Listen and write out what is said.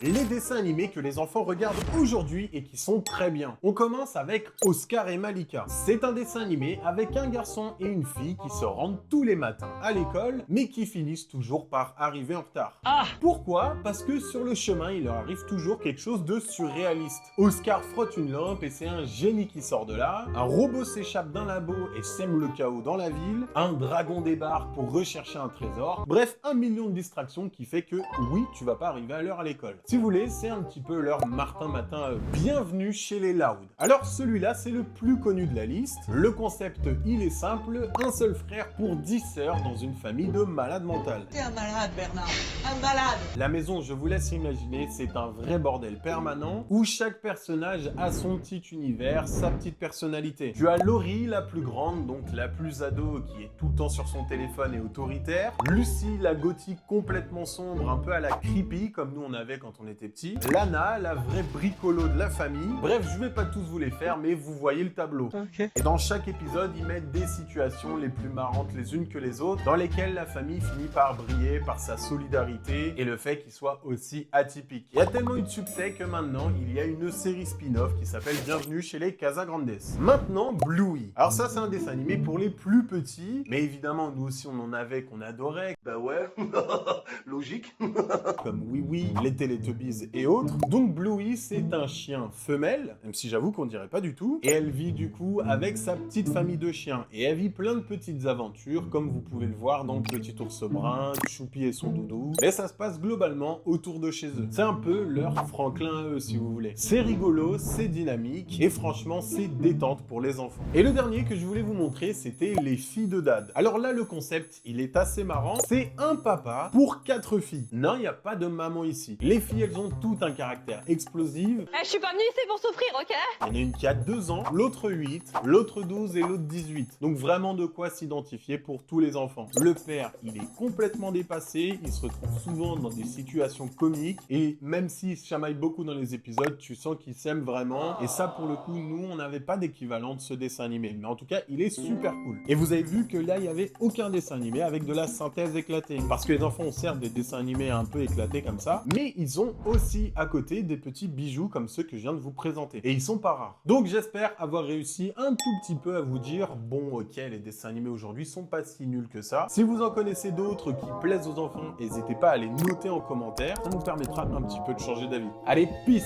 Les dessins animés que les enfants regardent aujourd'hui et qui sont très bien. On commence avec Oscar et Malika. C'est un dessin animé avec un garçon et une fille qui se rendent tous les matins à l'école, mais qui finissent toujours par arriver en retard. Pourquoi? Parce que sur le chemin, il leur arrive toujours quelque chose de surréaliste. Oscar frotte une lampe et c'est un génie qui sort de là. Un robot s'échappe d'un labo et sème le chaos dans la ville. Un dragon débarque pour rechercher un trésor. Bref, 1 million de distractions qui fait que, oui, tu vas pas arriver à l'heure à l'école. Si vous voulez, c'est un petit peu leur Martin Matin bienvenue chez les Loud. Alors celui-là, c'est le plus connu de la liste. Le concept, il est simple, un seul frère pour 10 sœurs dans une famille de malades mentales. T'es un malade, Bernard, un malade. La maison, je vous laisse imaginer, c'est un vrai bordel permanent où chaque personnage a son petit univers, sa petite personnalité. Tu as Laurie, la plus grande, donc la plus ado, qui est tout le temps sur son téléphone et autoritaire. Lucie, la gothique complètement sombre, un peu à la creepy, comme nous on avait quand on était petit. Lana, la vraie bricolo de la famille. Bref, je vais pas tous vous les faire, mais vous voyez le tableau. Ok. Et dans chaque épisode, ils mettent des situations les plus marrantes les unes que les autres, dans lesquelles la famille finit par briller par sa solidarité et le fait qu'il soit aussi atypique. Il y a tellement eu de succès que maintenant, il y a une série spin-off qui s'appelle Bienvenue chez les Casagrandes. Maintenant, Bluey. Alors ça, c'est un dessin animé pour les plus petits, mais évidemment, nous aussi, on en avait qu'on adorait. Bah ouais, logique. Comme Oui Oui, les Teletubbies et autres. Donc Bluey, c'est un chien femelle, même si j'avoue qu'on dirait pas du tout, et elle vit du coup avec sa petite famille de chiens, et elle vit plein de petites aventures, comme vous pouvez le voir dans Petit Ours Brun, Choupi et son doudou, mais ça se passe globalement autour de chez eux. C'est un peu leur Franklin à eux, si vous voulez. C'est rigolo, c'est dynamique, et franchement, c'est détente pour les enfants. Et le dernier que je voulais vous montrer, c'était Les Filles de Dad. Alors là, le concept, il est assez marrant, c'est un papa pour 4 filles. Non, il n'y a pas de maman ici. Les filles, elles ont tout un caractère explosif. Je suis pas venue ici pour souffrir, ok? Il y en a une qui a 2 ans, l'autre 8, l'autre 12 et l'autre 18. Donc vraiment de quoi s'identifier pour tous les enfants. Le père, il est complètement dépassé, il se retrouve souvent dans des situations comiques, et même s'il se chamaille beaucoup dans les épisodes, tu sens qu'il s'aime vraiment. Et ça, pour le coup, nous, on n'avait pas d'équivalent de ce dessin animé. Mais en tout cas, il est super cool. Et vous avez vu que là, il n'y avait aucun dessin animé avec de la synthèse éclatée. Parce que les enfants ont certes des dessins animés un peu éclatés comme ça, mais ils ont aussi à côté des petits bijoux comme ceux que je viens de vous présenter. Et ils sont pas rares. Donc j'espère avoir réussi un tout petit peu à vous dire, bon ok, les dessins animés aujourd'hui sont pas si nuls que ça. Si vous en connaissez d'autres qui plaisent aux enfants, n'hésitez pas à les noter en commentaire. Ça nous permettra un petit peu de changer d'avis. Allez, peace!